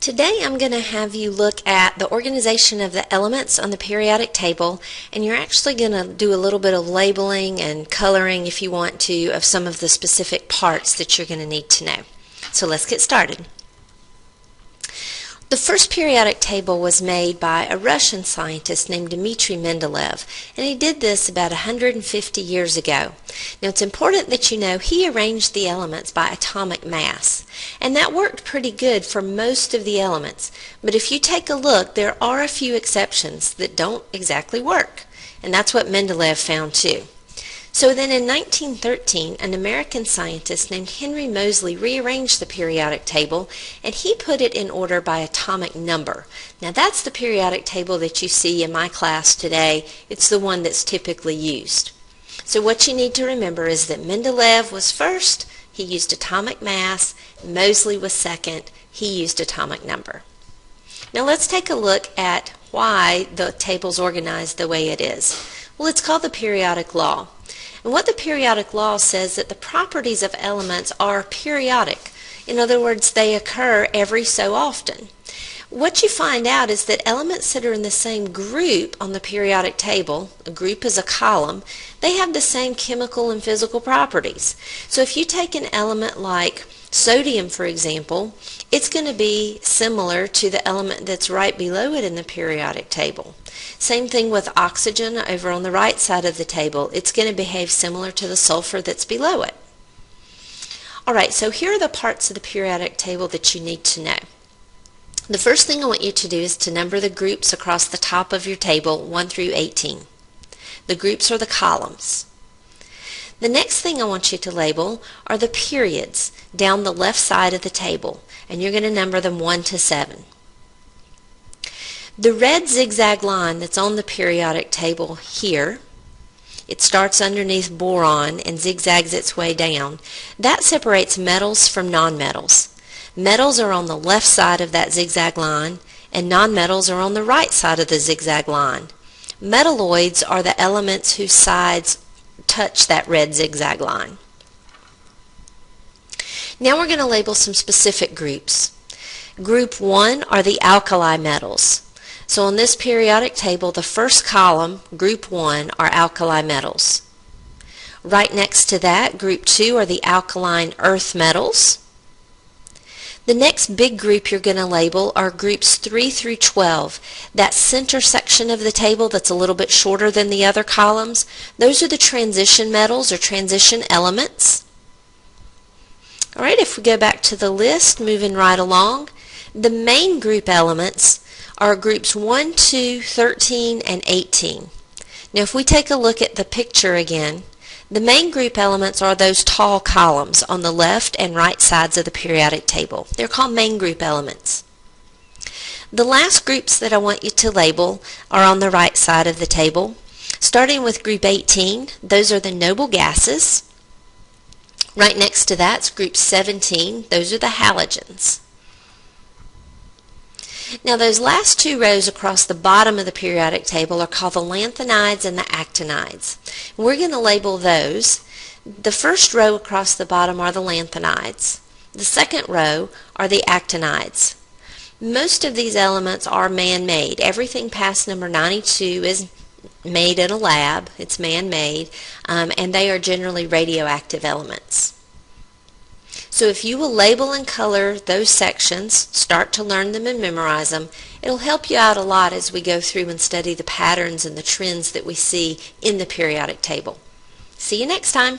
Today I'm going to have you look at the organization of the elements on the periodic table, and you're actually going to do a little bit of labeling and coloring, if you want to, of some of the specific parts that you're going to need to know. So let's get started. The first periodic table was made by a Russian scientist named Dmitry Mendeleev, and he did this about 150 years ago. Now it's important that you know he arranged the elements by atomic mass, and that worked pretty good for most of the elements. But if you take a look, there are a few exceptions that don't exactly work, and that's what Mendeleev found too. So then in 1913, an American scientist named Henry Moseley rearranged the periodic table, and he put it in order by atomic number. Now that's the periodic table that you see in my class today. It's the one that's typically used. So what you need to remember is that Mendeleev was first, he used atomic mass. Moseley was second, he used atomic number. Now let's take a look at why the table's organized the way it is. Well, it's called the periodic law. And what the periodic law says that the properties of elements are periodic. In other words, they occur every so often. What you find out is that elements that are in the same group on the periodic table, a group is a column, they have the same chemical and physical properties. So if you take an element like sodium, for example, it's going to be similar to the element that's right below it in the periodic table. Same thing with oxygen over on the right side of the table. It's going to behave similar to the sulfur that's below it. Alright, so here are the parts of the periodic table that you need to know. The first thing I want you to do is to number the groups across the top of your table, 1 through 18. The groups are the columns. The next thing I want you to label are the periods down the left side of the table, and you're going to number them 1 to 7. The red zigzag line that's on the periodic table here, it starts underneath boron and zigzags its way down. That separates metals from nonmetals. Metals are on the left side of that zigzag line, and nonmetals are on the right side of the zigzag line. Metalloids are the elements whose sides touch that red zigzag line. Now we're going to label some specific groups. Group 1 are the alkali metals. So on this periodic table, the first column, group 1, are alkali metals. Right next to that, group 2 are the alkaline earth metals. The next big group you're going to label are groups 3 through 12. That center section of the table that's a little bit shorter than the other columns, those are the transition metals or transition elements. Alright, if we go back to the list, moving right along, the main group elements are groups 1, 2, 13, and 18. Now if we take a look at the picture again, the main group elements are those tall columns on the left and right sides of the periodic table. They're called main group elements. The last groups that I want you to label are on the right side of the table. Starting with group 18, those are the noble gases. Right next to that is group 17, those are the halogens. Now those last two rows across the bottom of the periodic table are called the lanthanides and the actinides. We're going to label those. The first row across the bottom are the lanthanides. The second row are the actinides. Most of these elements are man-made. Everything past number 92 is made in a lab. It's man-made, and they are generally radioactive elements. So if you will label and color those sections, start to learn them and memorize them, it'll help you out a lot as we go through and study the patterns and the trends that we see in the periodic table. See you next time.